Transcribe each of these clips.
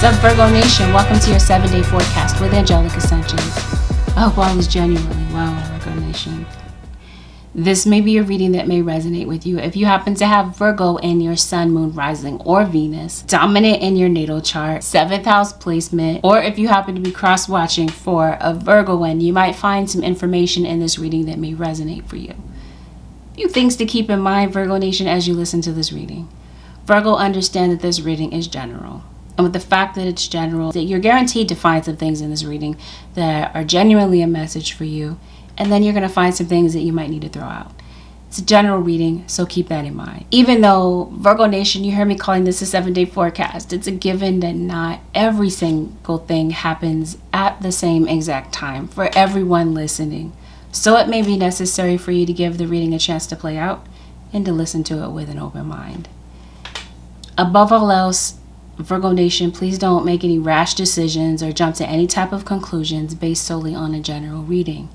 What's up, Virgo Nation? Welcome to your 7-day forecast with AngelicAscensions. I hope all is genuinely well, Virgo Nation. This may be a reading that may resonate with you if you happen to have Virgo in your Sun, Moon, Rising, or Venus, dominant in your natal chart, 7th house placement, or if you happen to be cross-watching for a Virgo one, you might find some information in this reading that may resonate for you. A few things to keep in mind, Virgo Nation, as you listen to this reading. Virgo, understand that this reading is general. And with the fact that it's general, that you're guaranteed to find some things in this reading that are genuinely a message for you. And then you're going to find some things that you might need to throw out. It's a general reading, so keep that in mind. Even though, Virgo Nation, you hear me calling this a 7-day forecast, it's a given that not every single thing happens at the same exact time for everyone listening. So it may be necessary for you to give the reading a chance to play out and to listen to it with an open mind. Above all else, Virgo Nation, please don't make any rash decisions or jump to any type of conclusions based solely on a general reading.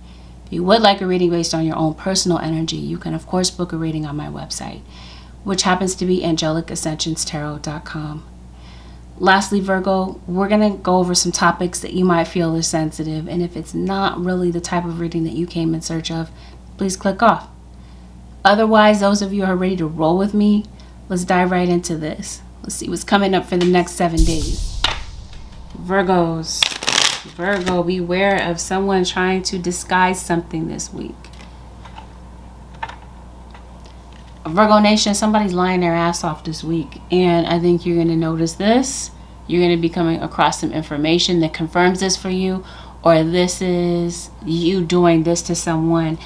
If you would like a reading based on your own personal energy, you can of course book a reading on my website, which happens to be AngelicAscensionsTarot.com. Lastly, Virgo, we're going to go over some topics that you might feel are sensitive, and if it's not really the type of reading that you came in search of, please click off. Otherwise, those of you who are ready to roll with me, let's dive right into this. Let's see what's coming up for the next 7 days. Virgo, beware of someone trying to disguise something this week. Virgo Nation, somebody's lying their ass off this week, and I think you're going to notice this. You're going to be coming across some information that confirms this for you, or this is you doing this to someone.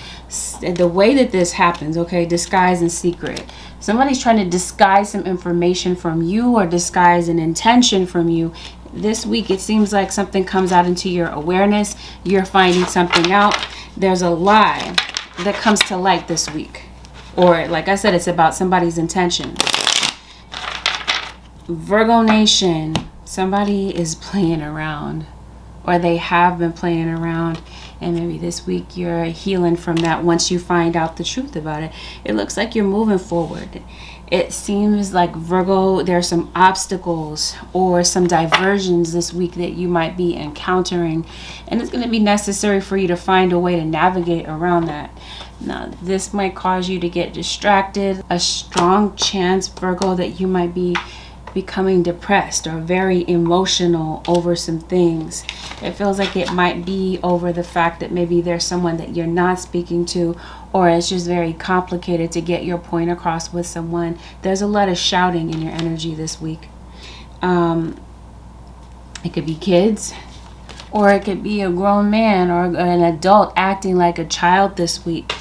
The way that this happens, okay, disguise and secret. Somebody's trying to disguise some information from you or disguise an intention from you. This week, it seems like something comes out into your awareness. You're finding something out. There's a lie that comes to light this week. Or, like I said, it's about somebody's intention. Virgo Nation, somebody is playing around. Or they have been playing around. And maybe this week you're healing from that once you find out the truth about it. It looks like you're moving forward. It seems like, Virgo, there are some obstacles or some diversions this week that you might be encountering. And it's going to be necessary for you to find a way to navigate around that. Now, this might cause you to get distracted. A strong chance, Virgo, that you might be becoming depressed or very emotional over some things. It feels like it might be over the fact that maybe there's someone that you're not speaking to, or it's just very complicated to get your point across with someone. There's a lot of shouting in your energy this week. It could be kids, or it could be a grown man or an adult acting like a child this week.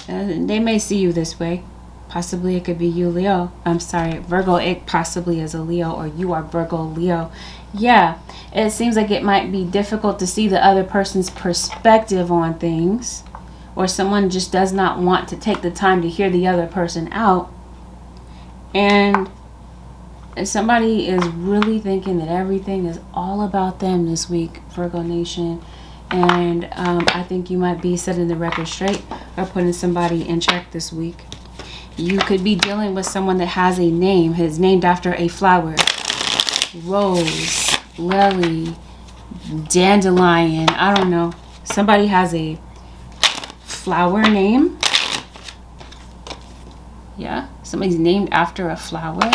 They may see you this way. Possibly it could be you, Leo. I'm sorry, Virgo. It possibly is a Leo, or you are Virgo, Leo. Yeah, it seems like it might be difficult to see the other person's perspective on things, or someone just does not want to take the time to hear the other person out. And somebody is really thinking that everything is all about them this week, Virgo Nation. And I think you might be setting the record straight or putting somebody in check this week. You could be dealing with someone that has a name. It's named after a flower. Rose, lily, dandelion. I don't know. Somebody has a flower name. Yeah, somebody's named after a flower.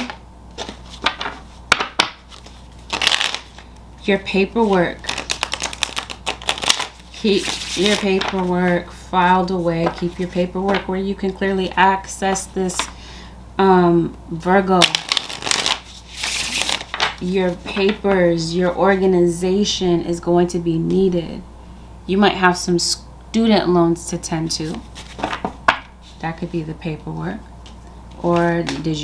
Your paperwork. Keep your paperwork filed away. Keep your paperwork where you can clearly access this, Virgo. Your papers, your organization is going to be needed. You might have some student loans to tend to. That could be the paperwork. Or did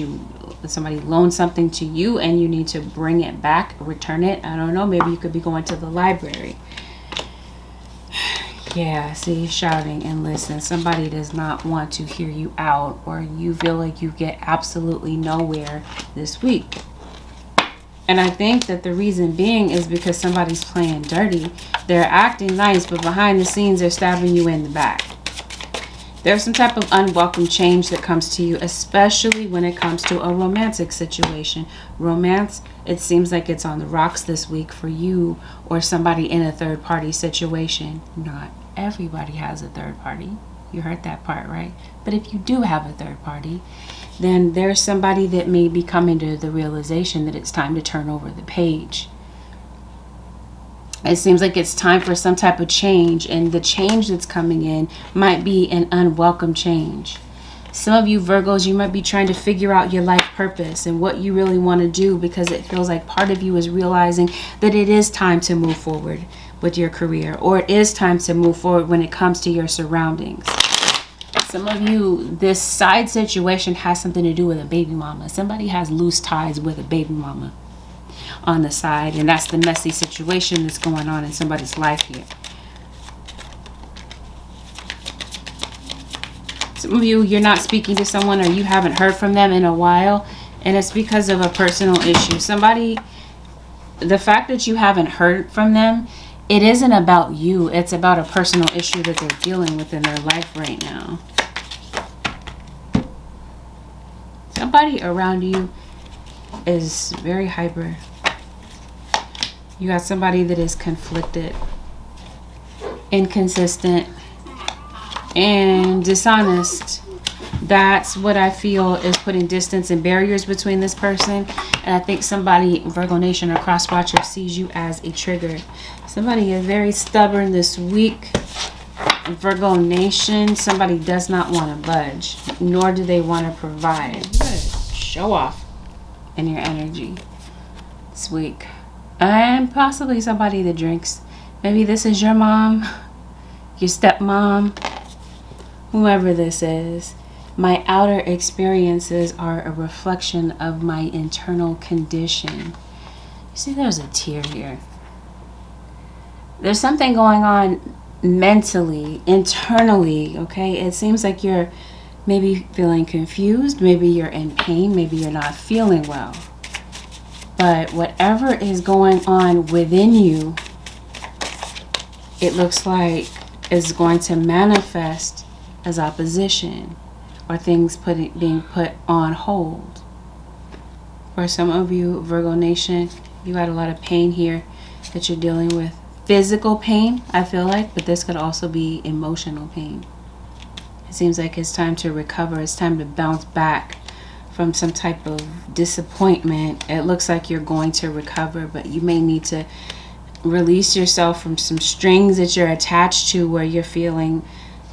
somebody loan something to you and you need to bring it back, return it? I don't know. Maybe you could be going to the library. Yeah, see, shouting. And listen, somebody does not want to hear you out, or you feel like you get absolutely nowhere this week. And I think that the reason being is because somebody's playing dirty. They're acting nice, but behind the scenes, they're stabbing you in the back. There's some type of unwelcome change that comes to you, especially when it comes to a romantic situation. Romance, it seems like it's on the rocks this week for you or somebody in a third party situation. Not everybody has a third party. You heard that part, right? But if you do have a third party, then there's somebody that may be coming to the realization that it's time to turn over the page. It seems like it's time for some type of change, and the change that's coming in might be an unwelcome change. Some of you Virgos, you might be trying to figure out your life purpose and what you really want to do, because it feels like part of you is realizing that it is time to move forward with your career, or it is time to move forward when it comes to your surroundings. Some of you, this side situation has something to do with a baby mama. Somebody has loose ties with a baby mama on the side, and that's the messy situation that's going on in somebody's life here. Some of you, you're not speaking to someone, or you haven't heard from them in a while, and it's because of a personal issue. Somebody, the fact that you haven't heard from them, it isn't about you. It's about a personal issue that they're dealing with in their life right now. Somebody around you is very hyper. You got somebody that is conflicted, inconsistent, and dishonest. That's what I feel is putting distance and barriers between this person. And I think somebody, Virgo Nation or Cross Watcher, sees you as a trigger. Somebody is very stubborn this week. Virgo Nation, somebody does not want to budge, nor do they want to provide. Show off in your energy this week. And possibly somebody that drinks. Maybe this is your mom, your stepmom, whoever this is. My outer experiences are a reflection of my internal condition. You see, there's a tear here. There's something going on mentally, internally, okay? It seems like you're maybe feeling confused. Maybe you're in pain. Maybe you're not feeling well. But whatever is going on within you, it looks like is going to manifest as opposition or things being put on hold. For some of you, Virgo Nation, you got a lot of pain here that you're dealing with. Physical pain, I feel like, but this could also be emotional pain. It seems like it's time to recover. It's time to bounce back from some type of disappointment. It looks like you're going to recover, but you may need to release yourself from some strings that you're attached to where you're feeling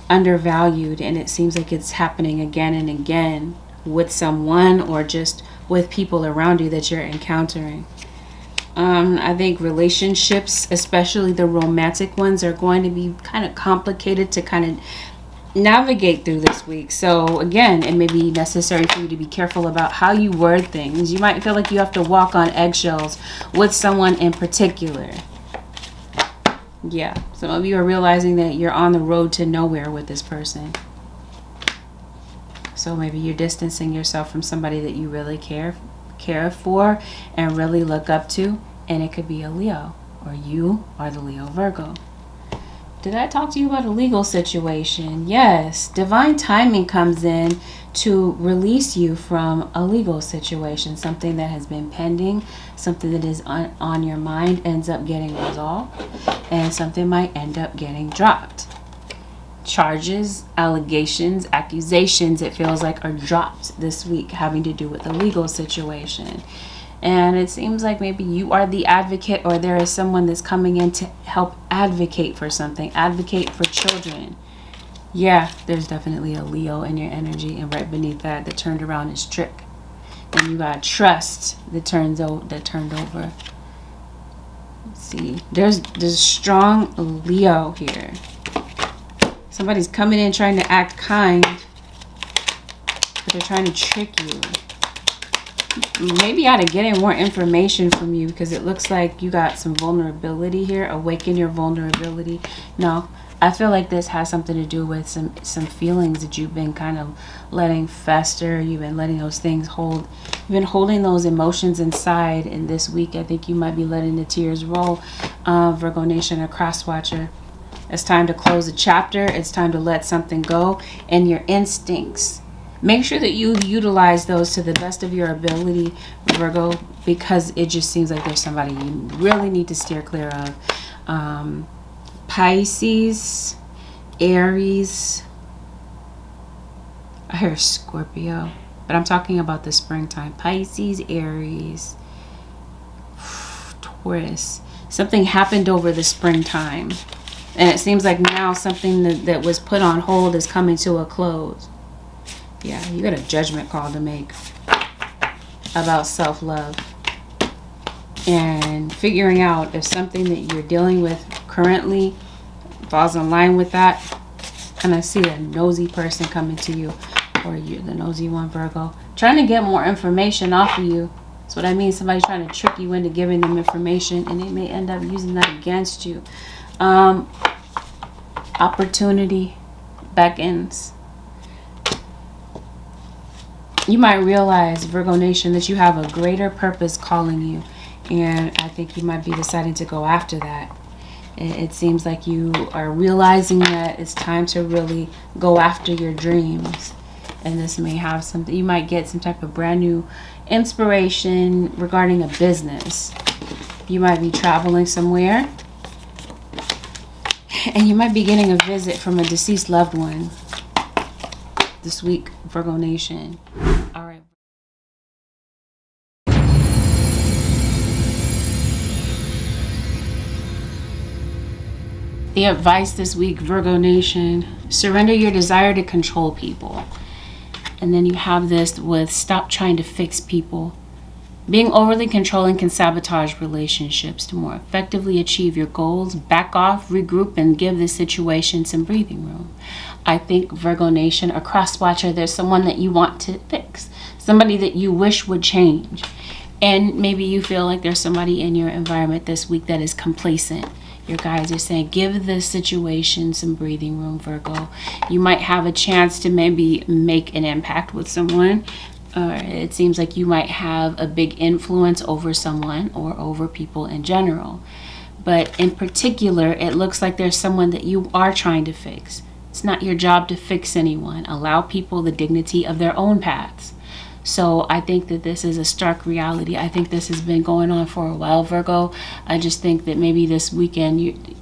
undervalued, and it seems like it's happening again and again with someone or just with people around you that you're encountering. I think relationships, especially the romantic ones, are going to be kind of complicated to kind of navigate through this week. So again, it may be necessary for you to be careful about how you word things. You might feel like you have to walk on eggshells with someone in particular. Yeah, some of you are realizing that you're on the road to nowhere with this person. So maybe you're distancing yourself from somebody that you really care for and really look up to, and it could be a Leo, or you are the Leo Virgo. Did I talk to you about a legal situation? Yes, divine timing comes in to release you from a legal situation. Something that has been pending, something that is on your mind ends up getting resolved, and something might end up getting dropped. Charges, allegations, accusations, it feels like, are dropped this week having to do with a legal situation. And it seems like maybe you are the advocate, or there is someone that's coming in to help advocate for something, advocate for children. Yeah, there's definitely a Leo in your energy, and right beneath that, the turned around is trick. Then you got trust that turned over. Let's see, there's strong Leo here. Somebody's coming in trying to act kind, but they're trying to trick you. Maybe I ought to get in more information from you, because it looks like you got some vulnerability here. Awaken your vulnerability. No, I feel like this has something to do with some feelings that you've been kind of letting fester. You've been letting those things hold. You've been holding those emotions inside. And this week, I think you might be letting the tears roll. Virgo Nation or Cross Watcher. It's time to close a chapter. It's time to let something go. And your instincts, make sure that you utilize those to the best of your ability, Virgo, because it just seems like there's somebody you really need to steer clear of. Pisces, Aries, I hear Scorpio, but I'm talking about the springtime. Pisces, Aries, Taurus. Something happened over the springtime, and it seems like now something that was put on hold is coming to a close. Yeah, you got a judgment call to make about self-love and figuring out if something that you're dealing with currently falls in line with that. And I see a nosy person coming to you, or you're the nosy one, Virgo, trying to get more information off of you. That's what I mean. Somebody's trying to trick you into giving them information, and they may end up using that against you. Opportunity beckons. You might realize, Virgo Nation, that you have a greater purpose calling you, and I think you might be deciding to go after that. It seems like you are realizing that it's time to really go after your dreams. And this may have something, you might get some type of brand new inspiration regarding a business. You might be traveling somewhere, and you might be getting a visit from a deceased loved one this week, Virgo Nation. All right. The advice this week, Virgo Nation: surrender your desire to control people. And then you have this with stop trying to fix people. Being overly controlling can sabotage relationships. To more effectively achieve your goals, back off, regroup, and give the situation some breathing room. I think, Virgo Nation, a cross watcher, there's someone that you want to fix, somebody that you wish would change. And maybe you feel like there's somebody in your environment this week that is complacent. Your guides are saying, give the situation some breathing room, Virgo. You might have a chance to maybe make an impact with someone. Or it seems like you might have a big influence over someone or over people in general. But in particular, it looks like there's someone that you are trying to fix. It's not your job to fix anyone. Allow people the dignity of their own paths. So I think that this is a stark reality. I think this has been going on for a while, Virgo. I just think that maybe this weekend,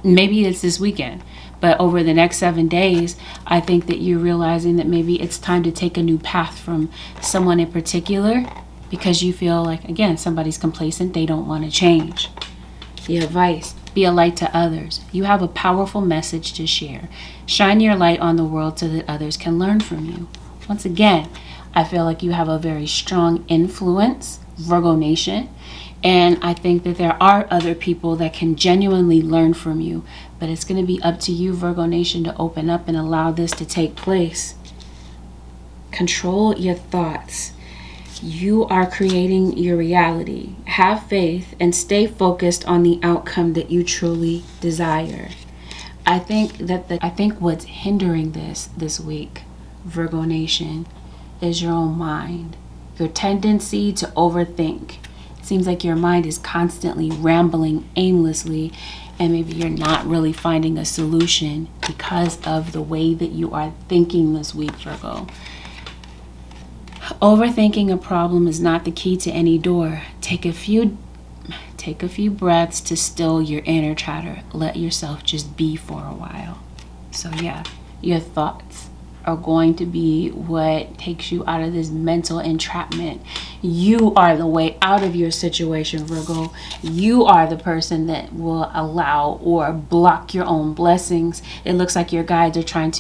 maybe it's this weekend, but over the next 7 days, I think that you're realizing that maybe it's time to take a new path from someone in particular, because you feel like, again, somebody's complacent. They don't want to change. The advice: be a light to others. You have a powerful message to share. Shine your light on the world so that others can learn from you. Once again, I feel like you have a very strong influence, Virgo Nation. And I think that there are other people that can genuinely learn from you. But it's going to be up to you, Virgo Nation, to open up and allow this to take place. Control your thoughts. You are creating your reality. Have faith and stay focused on the outcome that you truly desire. I think what's hindering this week, Virgo Nation, is your own mind. Your tendency to overthink. It seems like your mind is constantly rambling aimlessly, and maybe you're not really finding a solution because of the way that you are thinking this week, Virgo. Overthinking a problem is not the key to any door. Take a few breaths to still your inner chatter. Let yourself just be for a while. So yeah, your thoughts are going to be what takes you out of this mental entrapment. You are the way out of your situation, Virgo. You are the person that will allow or block your own blessings. It looks like your guides are trying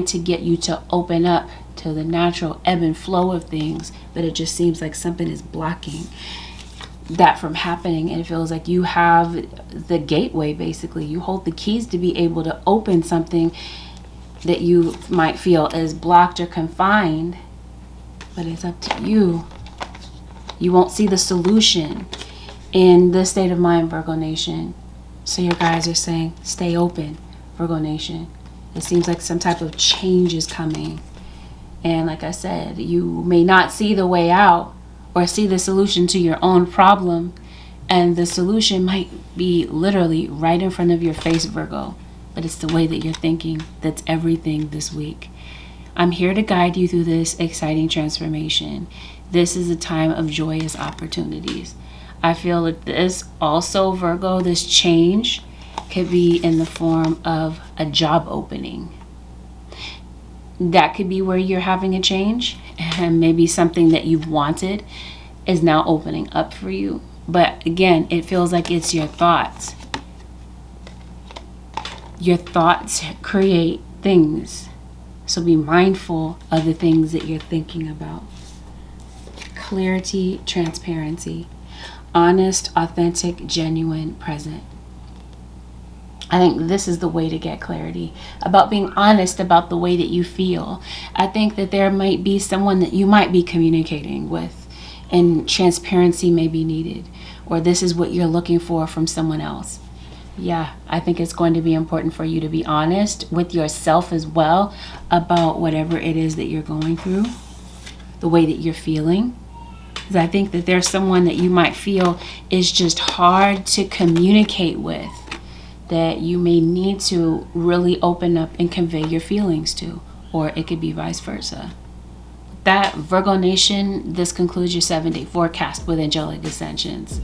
to get you to open up to the natural ebb and flow of things, but it just seems like something is blocking that from happening. And it feels like you have the gateway, basically. You hold the keys to be able to open something that you might feel is blocked or confined, but it's up to you. You won't see the solution in this state of mind, Virgo Nation. So your guys are saying, stay open, Virgo Nation. It seems like some type of change is coming. And like I said, you may not see the way out or see the solution to your own problem, And the solution might be literally right in front of your face, Virgo. But it's the way that you're thinking that's everything this week. I'm here to guide you through this exciting transformation. This is a time of joyous opportunities. I feel that this also, Virgo, this change could be in the form of a job opening. That could be where you're having a change, and maybe something that you've wanted is now opening up for you. But again, it feels like it's your thoughts. Your thoughts create things. So be mindful of the things that you're thinking about. Clarity, transparency, honest, authentic, genuine, present. I think this is the way to get clarity about being honest about the way that you feel. I think that there might be someone that you might be communicating with, and transparency may be needed, or this is what you're looking for from someone else. Yeah, I think it's going to be important for you to be honest with yourself as well about whatever it is that you're going through, the way that you're feeling. Because I think that there's someone that you might feel is just hard to communicate with, that you may need to really open up and convey your feelings to, or it could be vice versa. That, Virgo Nation, this concludes your 7-day forecast with Angelic Ascensions.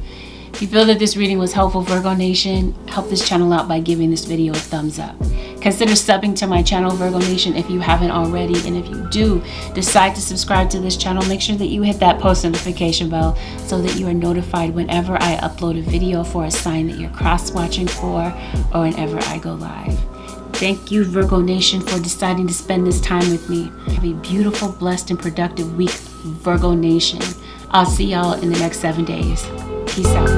If you feel that this reading was helpful, Virgo Nation, help this channel out by giving this video a thumbs up. Consider subbing to my channel, Virgo Nation, if you haven't already. And if you do decide to subscribe to this channel, make sure that you hit that post notification bell so that you are notified whenever I upload a video for a sign that you're cross-watching for, or whenever I go live. Thank you, Virgo Nation, for deciding to spend this time with me. Have a beautiful, blessed, and productive week, Virgo Nation. I'll see y'all in the next 7 days. Peace out.